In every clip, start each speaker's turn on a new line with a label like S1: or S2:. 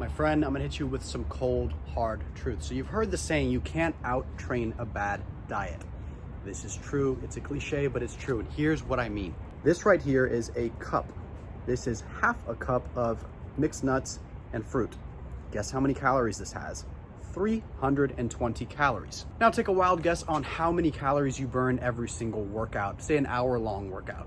S1: My friend, I'm gonna hit you with some cold, hard truth. So you've heard the saying, you can't out-train a bad diet. This is true, it's a cliche, but it's true, and here's what I mean. This right here is a cup. This is half a cup of mixed nuts and fruit. Guess how many calories this has? 320 calories. Now take a wild guess on how many calories you burn every single workout, say an hour-long workout.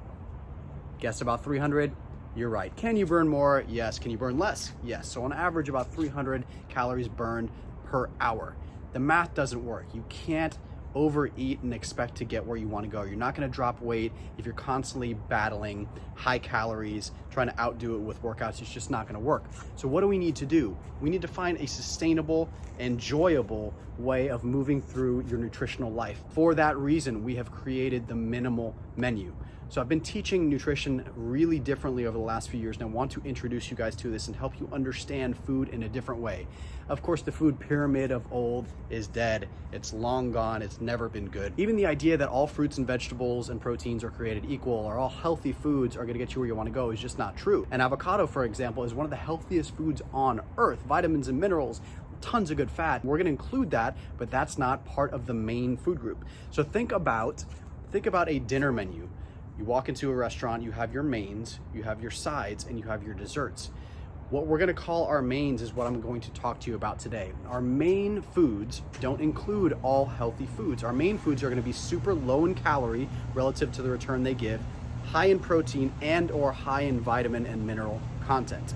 S1: Guess about 300? You're right. Can you burn more? Yes. Can you burn less? Yes. So on average, about 300 calories burned per hour. The math doesn't work. You can't overeat and expect to get where you want to go. You're not going to drop weight if you're constantly battling high calories, trying to outdo it with workouts. It's just not going to work. So what do we need to do? We need to find a sustainable, enjoyable way of moving through your nutritional life. For that reason, we have created the MNML Menu. So I've been teaching nutrition really differently over the last few years, and I want to introduce you guys to this and help you understand food in a different way. Of course, the food pyramid of old is dead. It's long gone. It's never been good. Even the idea that all fruits and vegetables and proteins are created equal, or all healthy foods are gonna get you where you wanna go, is just not true. An avocado, for example, is one of the healthiest foods on earth. Vitamins and minerals, tons of good fat. We're gonna include that, but that's not part of the main food group. So think about a dinner menu. You walk into a restaurant, you have your mains, you have your sides, and you have your desserts. What we're gonna call our mains is what I'm going to talk to you about today. Our main foods don't include all healthy foods. Our main foods are gonna be super low in calorie relative to the return they give, high in protein and or high in vitamin and mineral content.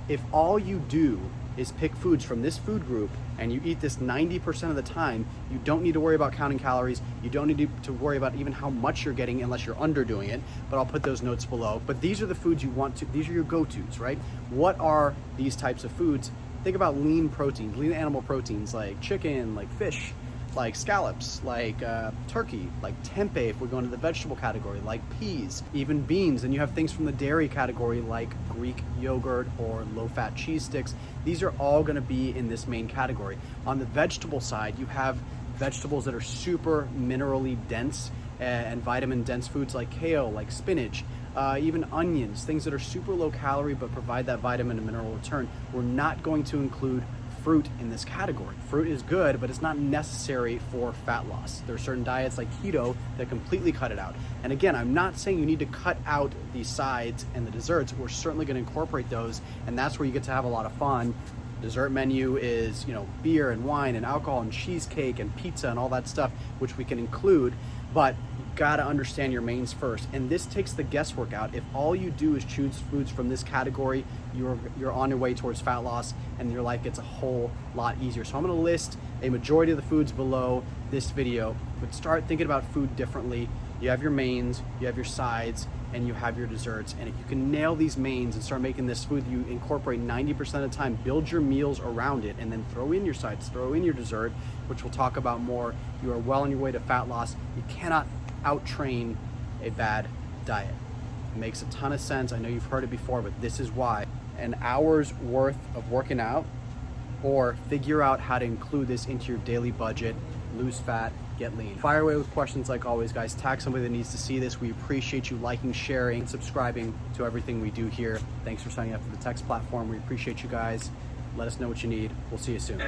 S1: If all you do is pick foods from this food group and you eat this 90% of the time, you don't need to worry about counting calories. You don't need to worry about even how much you're getting unless you're underdoing it, but I'll put those notes below. But these are the foods you want to, these are your go-tos, right? What are these types of foods? Think about lean proteins, lean animal proteins like chicken, like fish, like scallops, like turkey, like tempeh if we're going to the vegetable category, like peas, even beans. And you have things from the dairy category like Greek yogurt or low-fat cheese sticks. These are all gonna be in this main category. On the vegetable side, you have vegetables that are super minerally dense and vitamin dense foods like kale, like spinach, even onions, things that are super low calorie but provide that vitamin and mineral return. We're not going to include fruit in this category. Fruit is good, but it's not necessary for fat loss. There are certain diets like keto that completely cut it out. And again, I'm not saying you need to cut out the sides and the desserts. We're certainly going to incorporate those, and that's where you get to have a lot of fun. Dessert menu is, beer and wine and alcohol and cheesecake and pizza and all that stuff, which we can include, but got to understand your mains first. And this takes the guesswork out. If all you do is choose foods from this category, you're on your way towards fat loss and your life gets a whole lot easier. So I'm going to list a majority of the foods below this video, but start thinking about food differently. You have your mains, you have your sides, and you have your desserts. And if you can nail these mains and start making this food you incorporate 90% of the time, build your meals around it, and then throw in your sides, throw in your dessert, which we'll talk about more. You are well on your way to fat loss. You cannot out-train a bad diet. It makes a ton of sense. I know you've heard it before, but this is why. An hour's worth of working out, or figure out how to include this into your daily budget, lose fat, get lean. Fire away with questions like always, guys. Tag somebody that needs to see this. We appreciate you liking, sharing, and subscribing to everything we do here. Thanks for signing up for the text platform. We appreciate you guys. Let us know what you need. We'll see you soon.